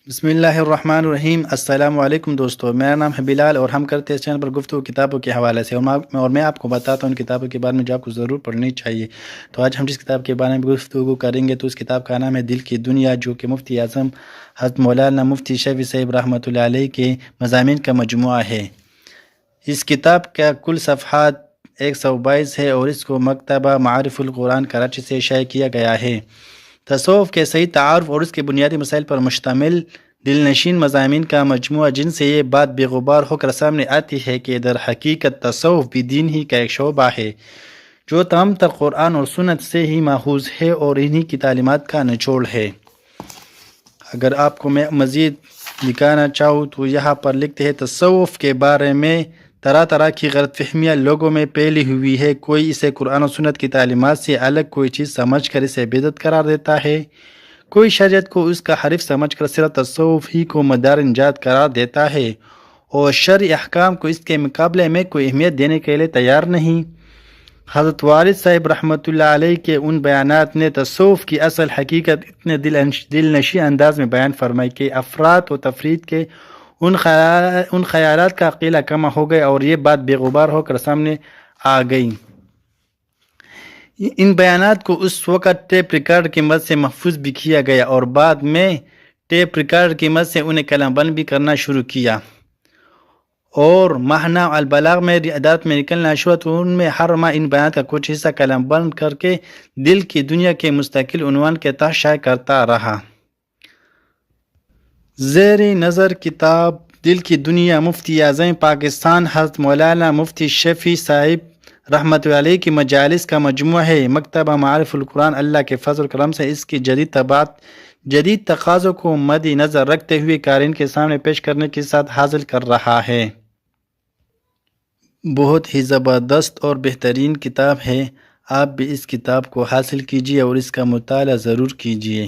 بسم اللہ الرحمن الرحیم۔ السلام علیکم دوستو، میرا نام ہے بلال اور ہم کرتے ہیں اس چینل پر گفتگو کتابوں کے حوالے سے اور میں آپ کو بتاتا ہوں ان کتابوں کے بارے میں جو آپ کو ضرور پڑھنی چاہیے۔ تو آج ہم جس کتاب کے بارے میں گفتگو کریں گے تو اس کتاب کا نام ہے دل کی دنیا، جو کہ مفتی اعظم حضرت مولانا مفتی شفیع صاحب رحمۃ اللہ علیہ کے مضامین کا مجموعہ ہے۔ اس کتاب کا کل صفحات 122 ہے اور اس کو مکتبہ معارف القرآن کراچی سے شائع کیا گیا ہے۔ تصوف کے صحیح تعارف اور اس کے بنیادی مسائل پر مشتمل دل نشین مضامین کا مجموعہ، جن سے یہ بات بے غبار ہو کر سامنے آتی ہے کہ در حقیقت تصوف بھی دین ہی کا ایک شعبہ ہے جو تمام تر قرآن اور سنت سے ہی ماخوذ ہے اور انہی کی تعلیمات کا نچوڑ ہے۔ اگر آپ کو میں مزید دکھانا چاہوں تو یہاں پر لکھتے ہیں تصوف کے بارے میں طرح طرح کی غلط فہمیاں لوگوں میں پھیلی ہوئی ہے۔ کوئی اسے قرآن و سنت کی تعلیمات سے الگ کوئی چیز سمجھ کر اسے بدعت قرار دیتا ہے، کوئی شریعت کو اس کا حریف سمجھ کر صرف تصوف ہی کو مدار نجات قرار دیتا ہے اور شرعی احکام کو اس کے مقابلے میں کوئی اہمیت دینے کے لیے تیار نہیں۔ حضرت والد صاحب رحمۃ اللہ علیہ کے ان بیانات نے تصوف کی اصل حقیقت اتنے دل نشی انداز میں بیان فرمائی کہ افراد و تفرید کے ان خیالات کا قلہ کما ہو گئے اور یہ بات بے غبار ہو کر سامنے آ گئی۔ ان بیانات کو اس وقت ٹیپ ریکارڈ کی مدد سے محفوظ بھی کیا گیا اور بعد میں ٹیپ ریکارڈ کی مدد سے انہیں قلم بند بھی کرنا شروع کیا اور ماہنہ البلاغ میں ادارت میں نکلنا شروع تو ان میں ہر ماہ ان بیانات کا کچھ حصہ قلم بند کر کے دل کی دنیا کے مستقل عنوان کے تحت شائع کرتا رہا۔ زیر نظر کتاب دل کی دنیا مفتی اعظم پاکستان حضرت مولانا مفتی شفیع صاحب رحمۃ اللہ علیہ کی مجالس کا مجموعہ ہے۔ مکتبہ معارف القرآن اللہ کے فضل و کرم سے اس کی جدید طباعت جدید تقاضوں کو مد نظر رکھتے ہوئے قارئین کے سامنے پیش کرنے کے ساتھ حاصل کر رہا ہے۔ بہت ہی زبردست اور بہترین کتاب ہے، آپ بھی اس کتاب کو حاصل کیجیے اور اس کا مطالعہ ضرور کیجیے۔